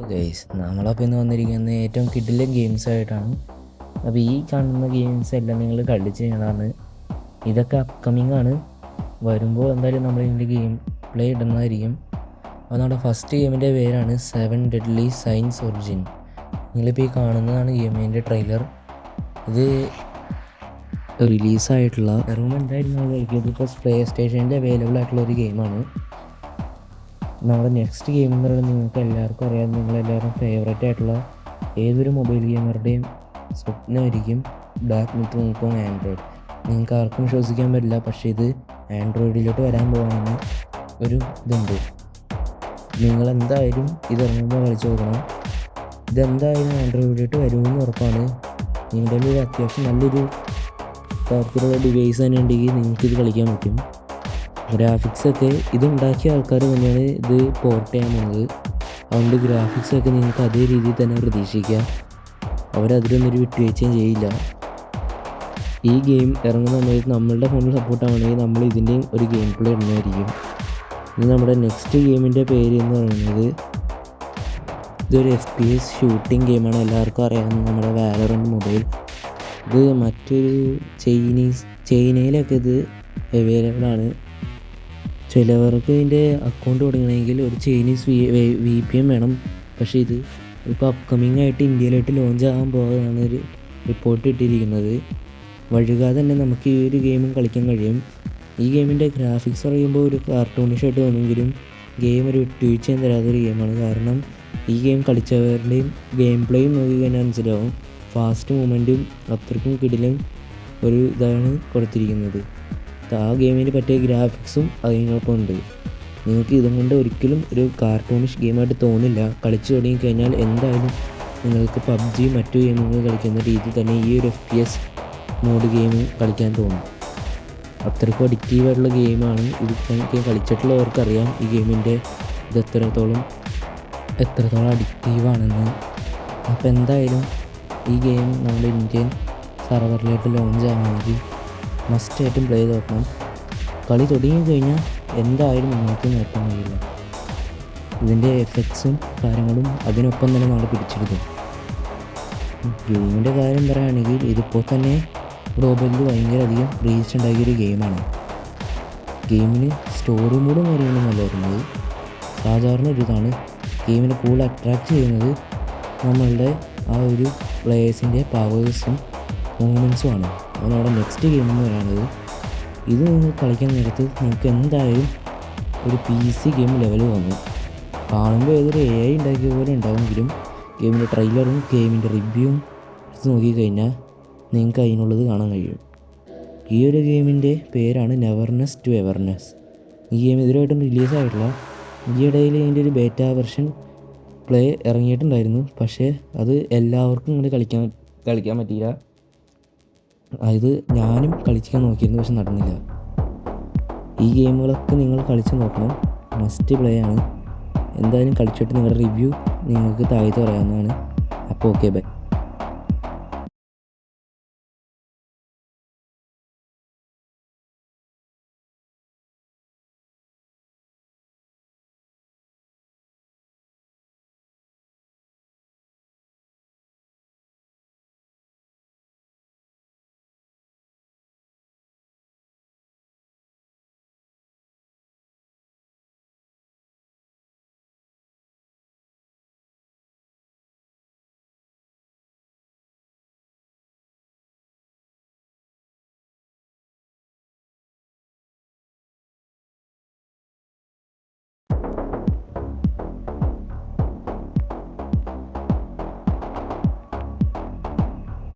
Guys നമ്മളപ്പോൾ ഇന്ന് വന്നിരിക്കുന്നത് ഏറ്റവും കിടിലൻ ഗെയിംസ് ആയിട്ടാണ്. അപ്പോൾ ഈ കാണുന്ന ഗെയിംസ് എല്ലാം നിങ്ങൾ കളിച്ച് കഴിഞ്ഞതാണ്. ഇതൊക്കെ അപ്കമിങ് ആണ്. വരുമ്പോൾ എന്തായാലും നമ്മൾ ഇതിൻ്റെ ഗെയിം പ്ലേ ഇടുന്നതായിരിക്കും. അപ്പോൾ നമ്മുടെ ഫസ്റ്റ് ഗെയിമിൻ്റെ പേരാണ് 7 Deadly Sins Origin. നിങ്ങളിപ്പോൾ ഈ കാണുന്നതാണ് ഗെയിമിൻ്റെ ട്രെയിലർ. ഇത് റിലീസായിട്ടുള്ള വെറും എന്തായാലും നമ്മൾ കളിക്കുന്നത് ഇപ്പോൾ പ്ലേ സ്റ്റേഷനിൽ അവൈലബിൾ ആയിട്ടുള്ള ഒരു ഗെയിമാണ്. നമ്മുടെ നെക്സ്റ്റ് ഗെയിം എന്ന് പറയുന്നത് നിങ്ങൾക്ക് എല്ലാവർക്കും അറിയാം, നിങ്ങളെല്ലാവരും ഫേവറേറ്റ് ആയിട്ടുള്ള ഏതൊരു മൊബൈൽ ഗെയിമറുടെയും സ്വപ്നമായിരിക്കും ബ്ലാക്ക് മിത്ത് മൂക്കോങ് ആൻഡ്രോയിഡ്. നിങ്ങൾക്ക് ആർക്കും വിശ്വസിക്കാൻ പറ്റില്ല, പക്ഷേ ഇത് ആൻഡ്രോയിഡിലോട്ട് വരാൻ പോകുന്ന ഒരു ഇതുണ്ട്. നിങ്ങളെന്തായാലും ഇതിറങ്ങുമ്പോൾ കളിച്ച് നോക്കണം. ഇതെന്തായാലും ആൻഡ്രോയിഡിലോട്ട് വരുമെന്ന് ഉറപ്പാണ്. നിങ്ങളുടെ ഒരു അത്യാവശ്യം നല്ലൊരു തരത്തിലുള്ള ഡിവൈസ് തന്നെ ഉണ്ടെങ്കിൽ നിങ്ങൾക്കിത് കളിക്കാൻ പറ്റും. ഗ്രാഫിക്സൊക്കെ ഇതുണ്ടാക്കിയ ആൾക്കാർ തന്നെയാണ് ഇത് പോർട്ട് ചെയ്യാൻ പോകുന്നത്. അതുകൊണ്ട് ഗ്രാഫിക്സൊക്കെ നിങ്ങൾക്ക് അതേ രീതിയിൽ തന്നെ പ്രതീക്ഷിക്കാം. അവരതിലൊന്നൊരു വിട്ടുവീഴ്ചയും ചെയ്യില്ല. ഈ ഗെയിം ഇറങ്ങുന്ന സമയത്ത് നമ്മളുടെ ഫോണിൽ സപ്പോർട്ടാണെങ്കിൽ നമ്മൾ ഇതിൻ്റെയും ഒരു ഗെയിം പ്ലേ ഇടുന്നതായിരിക്കും. ഇനി നമ്മുടെ നെക്സ്റ്റ് ഗെയിമിൻ്റെ പേര് എന്ന് പറയുന്നത് ഇതൊരു FPS ഷൂട്ടിംഗ് ഗെയിമാണ്. എല്ലാവർക്കും അറിയാവുന്ന നമ്മുടെ വാലറന്റ് മൊബൈൽ. ഇത് മറ്റൊരു ചൈനയിലൊക്കെ ഇത് അവൈലബിൾ ആണ്. ചിലവർക്ക് ഇതിൻ്റെ അക്കൗണ്ട് തുടങ്ങണമെങ്കിൽ ഒരു ചൈനീസ് VPN വേണം. പക്ഷേ ഇത് ഇപ്പോൾ അപ്കമിങ് ആയിട്ട് ഇന്ത്യയിലായിട്ട് ലോഞ്ച് ആകാൻ പോകുന്നതാണ് ഒരു റിപ്പോർട്ട് ഇട്ടിരിക്കുന്നത്. വഴുകാതെ തന്നെ നമുക്ക് ഈ ഒരു ഗെയിമും കളിക്കാൻ കഴിയും. ഈ ഗെയിമിൻ്റെ ഗ്രാഫിക്സ് പറയുമ്പോൾ ഒരു കാർട്ടൂണിഷ് ആയിട്ട് തോന്നുമെങ്കിലും ഗെയിം ഒരു വിട്ടുവീഴ്ചയും തരാത്തൊരു ഗെയിമാണ്. കാരണം ഈ ഗെയിം കളിച്ചവരുടെയും ഗെയിം പ്ലേയും നോക്കി കഴിഞ്ഞാൽ മനസ്സിലാവും. ഫാസ്റ്റ് മൂവ്മെൻറ്റും അത്രയ്ക്കും കിടിലും ഒരു ഇതാണ് കൊടുത്തിരിക്കുന്നത്. ആ ഗെയിമിന് പറ്റിയ ഗ്രാഫിക്സും അതിനൊപ്പം ഉണ്ട്. നിങ്ങൾക്ക് ഇതും കൊണ്ട് ഒരിക്കലും ഒരു കാർട്ടൂണിഷ് ഗെയിമായിട്ട് തോന്നില്ല. കളിച്ചു തുടങ്ങി കഴിഞ്ഞാൽ എന്തായാലും നിങ്ങൾക്ക് PUBG മറ്റു ഗെയിമുകൾ കളിക്കുന്ന രീതിയിൽ തന്നെ ഈ ഒരു FPS മോഡ് ഗെയിം കളിക്കാൻ തോന്നും. അത്രയ്ക്കും അഡിക്റ്റീവായിട്ടുള്ള ഗെയിമാണ് ഇത്. എനിക്ക് കളിച്ചിട്ടുള്ളവർക്കറിയാം ഈ ഗെയിമിൻ്റെ ഇത് എത്രത്തോളം അഡിക്റ്റീവാണെന്ന്. അപ്പോൾ എന്തായാലും ഈ ഗെയിം നമ്മുടെ ഇന്ത്യൻ സർവറിലേക്ക് ലോഞ്ച് ആണെങ്കിൽ മസ്റ്റായിട്ടും പ്ലേ ചെയ്ത് നോക്കണം. കളി തുടങ്ങി കഴിഞ്ഞാൽ എന്തായാലും നിങ്ങൾക്ക് നോക്കാൻ കഴിയില്ല. ഇതിൻ്റെ എഫക്ട്സും കാര്യങ്ങളും അതിനൊപ്പം തന്നെ നമ്മൾ പിടിച്ചെടുക്കും. ഗെയിമിൻ്റെ കാര്യം പറയുകയാണെങ്കിൽ ഇതിപ്പോൾ തന്നെ ഗ്ലോബലിൽ ഭയങ്കര അധികം റീച്ച് ഉണ്ടാക്കിയൊരു ഗെയിമാണ്. ഗെയിമിന് സ്റ്റോറി മോഡും കാര്യങ്ങളൊന്നുമല്ല വരുന്നത്, സാധാരണ ഒരു ഇതാണ്. ഗെയിമിനെ കൂടുതൽ അട്രാക്റ്റ് ചെയ്യുന്നത് നമ്മളുടെ ആ ഒരു പ്ലേയേഴ്സിൻ്റെ പവേഴ്സും മൂവ്മെൻറ്റ്സും ആണ്. നമ്മുടെ നെക്സ്റ്റ് ഗെയിം എന്ന് പറയുന്നത് ഇത് നിങ്ങൾ കളിക്കാൻ നേരത്ത് നിങ്ങൾക്ക് എന്തായാലും ഒരു PC ഗെയിം ലെവൽ വന്നു കാണുമ്പോൾ ഏതൊരു AI ഉണ്ടാക്കിയ പോലെ ഉണ്ടാവുമെങ്കിലും ഗെയിമിൻ്റെ ട്രെയിലറും ഗെയിമിൻ്റെ റിവ്യൂവും ഇത് നോക്കിക്കഴിഞ്ഞാൽ നിങ്ങൾക്ക് അതിനുള്ളത് കാണാൻ കഴിയും. ഈ ഒരു ഗെയിമിൻ്റെ പേരാണ് നെവർനെസ് ടു എവർനെസ്. ഈ ഗെയിം ഇതിലായിട്ടും റിലീസായിട്ടുള്ള ഈ ഇടയിൽ അതിൻ്റെ ഒരു ബേറ്റ വെർഷൻ പ്ലേ ഇറങ്ങിയിട്ടുണ്ടായിരുന്നു. പക്ഷേ അത് എല്ലാവർക്കും ഇങ്ങനെ കളിക്കാൻ പറ്റിയില്ല. അത് ഞാനും കളിക്കാൻ നോക്കിയിരുന്നു, പക്ഷെ നടന്നില്ല. ഈ ഗെയിമുകളൊക്കെ നിങ്ങൾ കളിച്ച് നോക്കണം, മസ്റ്റ് പ്ലേ ആണ്. എന്തായാലും കളിച്ചിട്ട് നിങ്ങളുടെ റിവ്യൂ നിങ്ങൾക്ക് താഴത്ത് പറയാവുന്നതാണ്. അപ്പോൾ ഓക്കെ, ബൈ.